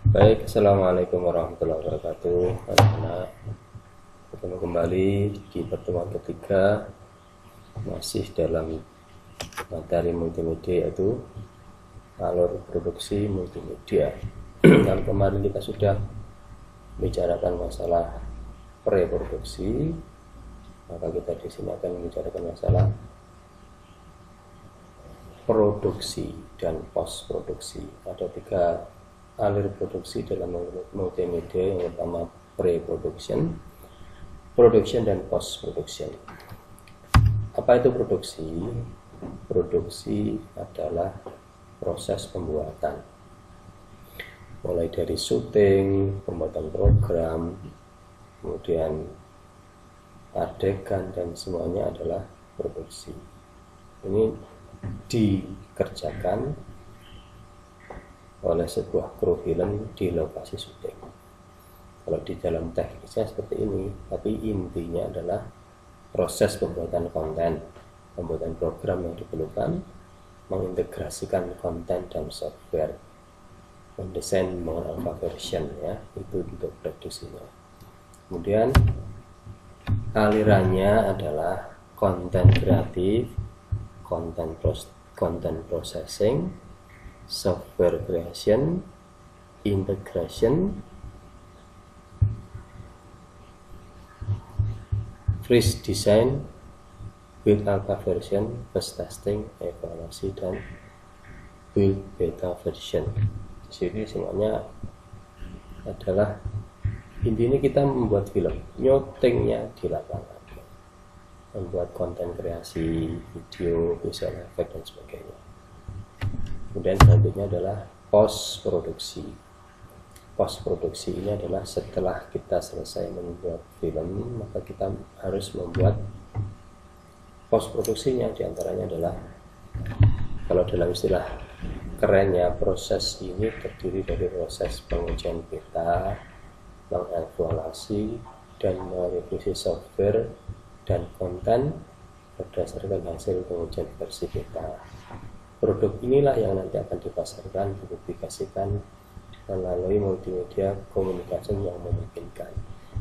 Baik, assalamualaikum warahmatullahi wabarakatuh. Anak-anak, ketemu kembali di pertemuan ketiga, masih dalam materi multimedia, yaitu alur produksi multimedia. Kalau kemarin kita sudah bicarakan masalah preproduksi, maka kita di sini akan membicarakan masalah produksi dan post produksi. Ada tiga alur produksi dalam multimedia. Yang pertama pre-production, production, dan post production. Apa itu produksi? Produksi adalah proses pembuatan, mulai dari syuting, pembuatan program, kemudian adegan, dan semuanya adalah produksi. Ini dikerjakan oleh sebuah kru film di lokasi syuting. Kalau di dalam teknisnya seperti ini, tapi intinya adalah proses pembuatan konten, pembuatan program yang diperlukan, mengintegrasikan konten dan software, mendesain menggunakan alpha version, ya, itu untuk produksinya. Kemudian alirannya adalah konten kreatif, konten processing, software creation, integration, freeze design, build alpha version, post testing, evaluasi, dan build beta version. Di sini semuanya adalah intinya kita membuat film, nyutingnya di lapangan, membuat konten kreasi, video, visual effect, dan sebagainya. Kemudian selanjutnya adalah post produksi. Post produksi ini adalah setelah kita selesai membuat film, maka kita harus membuat post produksinya. Di antaranya adalah, kalau dalam istilah kerennya, proses ini terdiri dari proses pengujian beta, mengevaluasi, dan merevisi software dan konten berdasarkan hasil pengujian versi beta. Produk inilah yang nanti akan dipasarkan, dipublikasikan melalui multimedia communication yang memungkinkan.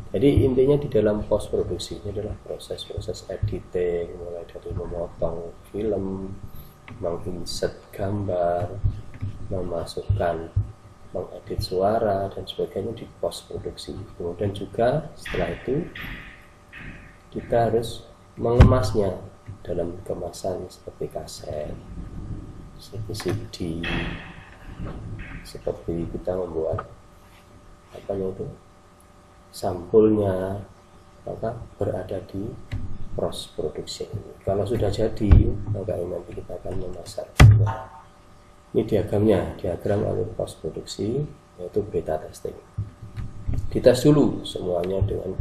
Jadi intinya di dalam post produksi ini adalah proses-proses editing, mulai dari memotong film, menginsert gambar, memasukkan, mengedit suara, dan sebagainya di post produksi. Kemudian juga setelah itu kita harus mengemasnya dalam kemasan seperti kaset, seperti CD, seperti kita membuat sampulnya, maka berada di post production. Kalau sudah jadi, maka nanti kita akan memasarkannya. Ini diagram alur post produksi, yaitu beta testing. Dites dulu semuanya dengan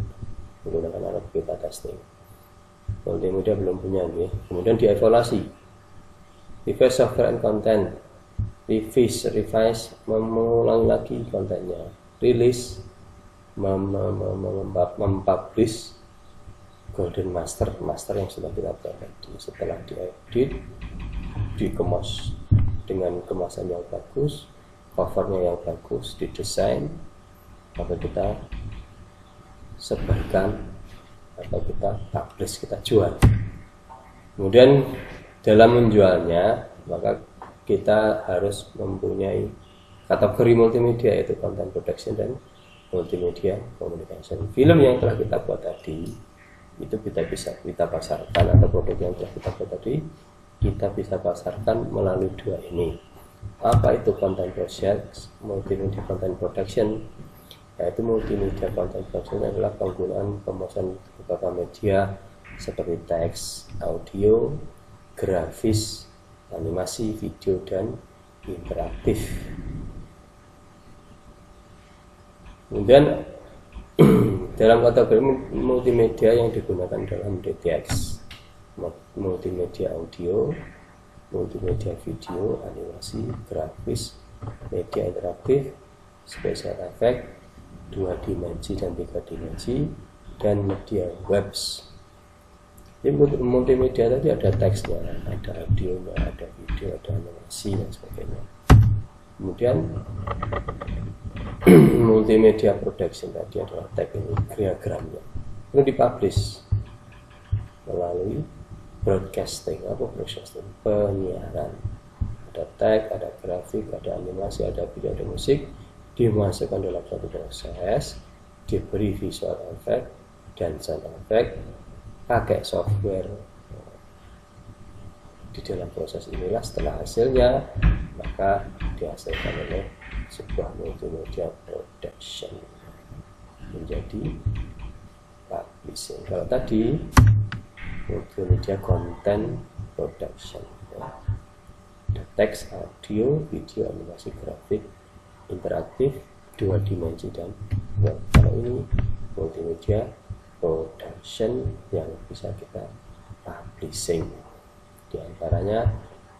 menggunakan alat beta testing. Multimedia belum punya, nih. Kemudian dievaluasi, revise software and content, revise, mengulang lagi kontennya, rilis, mempublish, golden master yang sudah kita buat tadi. Setelah diedit, dikemas dengan kemasan yang bagus, covernya yang bagus, didesain, maka kita sebarkan atau kita publish, kita jual. Kemudian dalam menjualnya, maka kita harus mempunyai kategori multimedia, yaitu content production dan multimedia communication. Film yang telah kita buat tadi itu kita pasarkan, atau produk yang telah kita buat tadi kita bisa pasarkan melalui dua ini. Apa itu content project, multimedia content production? Yaitu multimedia content production adalah penggunaan pembuatan beberapa media seperti teks, audio, grafis, animasi, video, dan interaktif. Kemudian dalam kategori multimedia yang digunakan dalam DTX, multimedia audio, multimedia video, animasi, grafis, media interaktif, special effect, 2 dimensi dan 3 dimensi, dan media webs. Jadi multimedia tadi ada teksnya, ada audionya, ada video, ada animasi, dan sebagainya. Kemudian multimedia production tadi adalah tag ini diagramnya, itu dipublish melalui broadcasting. Apa broadcasting? Penyiaran. Ada tag, ada grafik, ada animasi, ada video, ada musik, dimasukkan dalam satu proses, diberi visual effect dan sound effect, pakai software. Di dalam proses inilah setelah hasilnya maka dihasilkan oleh sebuah multimedia production menjadi publishing. Kalau tadi multimedia content production, ya. Ada teks, audio, video, animasi, grafik, interaktif, 2 dimensi dan web. Kalau ini multimedia production yang bisa kita publishing. Di antaranya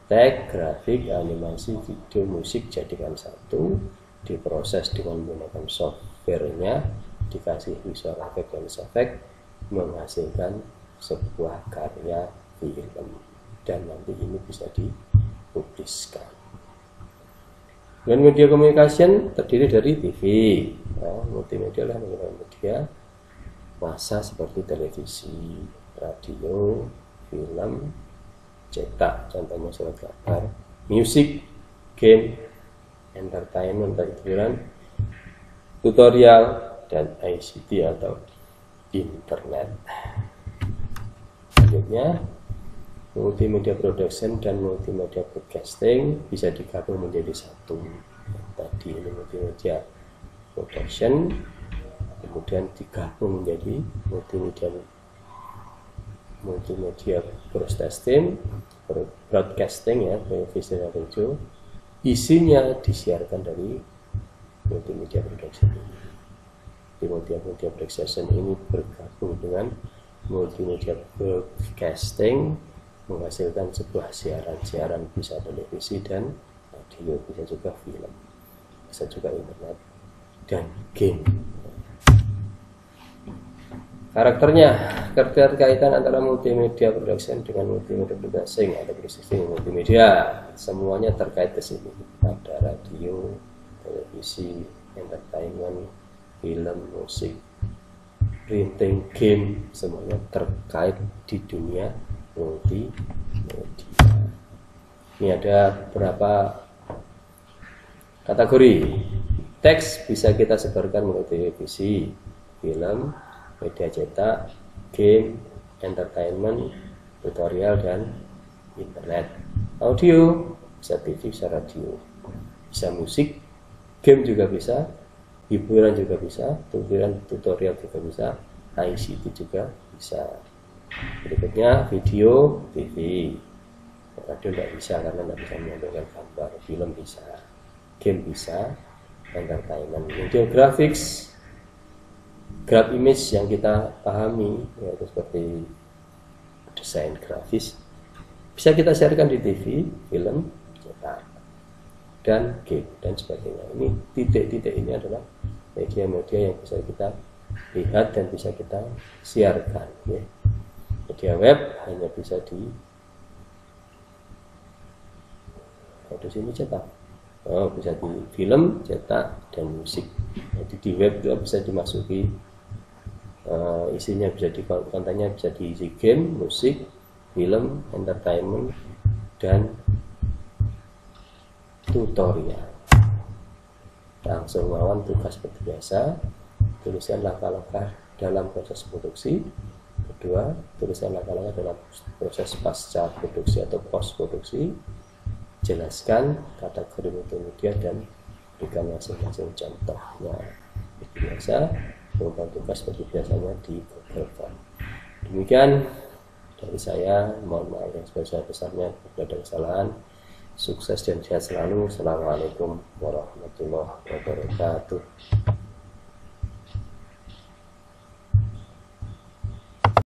tag, grafik, animasi, video, musik jadikan satu, diproses dengan menggunakan softwarenya, dikasih visual effect dan sound effect, menghasilkan sebuah karya film, dan nanti ini bisa dipubliskan. Dan media communication terdiri dari TV, ya, multimedia lah menggunakan media massa seperti televisi, radio, film, cetak, contohnya surat kabar, musik, game, entertainment, hiburan, tutorial, dan ICT atau internet. Selanjutnya, multimedia production dan multimedia broadcasting bisa digabung menjadi satu. Tadi ini multimedia production, kemudian digabung menjadi multimedia broadcasting, ya, televisi dan radio. Isinya disiarkan dari multimedia production ini. Di multimedia production ini bergabung dengan multimedia broadcasting, menghasilkan sebuah siaran bisa televisi dan radio, bisa juga film, bisa juga internet dan game. Keterkaitan antara multimedia production dengan multimedia broadcasting, ada broadcasting multimedia, semuanya terkait ke sini. Ada radio, televisi, entertainment, film, musik, printing, game, semuanya terkait di dunia multimedia. Ini ada beberapa kategori. Teks bisa kita sebarkan melalui televisi, film, media cetak, game, entertainment, tutorial, dan internet. Audio bisa TV, bisa radio, bisa musik, game juga bisa, hiburan juga bisa, tutorial juga bisa, ICT juga bisa. Berikutnya video, TV, radio tidak bisa karena tidak bisa menyampaikan gambar, film bisa, game bisa, entertainment, video graphics, grab image yang kita pahami, yaitu seperti desain grafis, bisa kita sharekan di TV, film, cetak, dan game, dan sebagainya. Ini titik-titik ini adalah media-media yang bisa kita lihat dan bisa kita siarkan, ya. Media web hanya bisa di sini cetak, bisa di film, cetak, dan musik. Jadi di web juga bisa dimasuki, isinya bisa kontennya bisa diisi game, musik, film, entertainment, dan tutorial. Langsung melawan tugas seperti biasa, tuliskan langkah-langkah dalam proses produksi. Kedua, tuliskan langkah-langkah dalam proses pasca produksi atau post produksi. Jelaskan kategori multimedia dan berikan masing-masing contohnya. Seperti biasa, mengumpulkan tugas seperti biasanya di Google Form. Demikian dari saya, mohon maaf yang sebesar-besarnya bila ada kesalahan. Sukses dan sehat selalu. Assalamualaikum warahmatullahi wabarakatuh.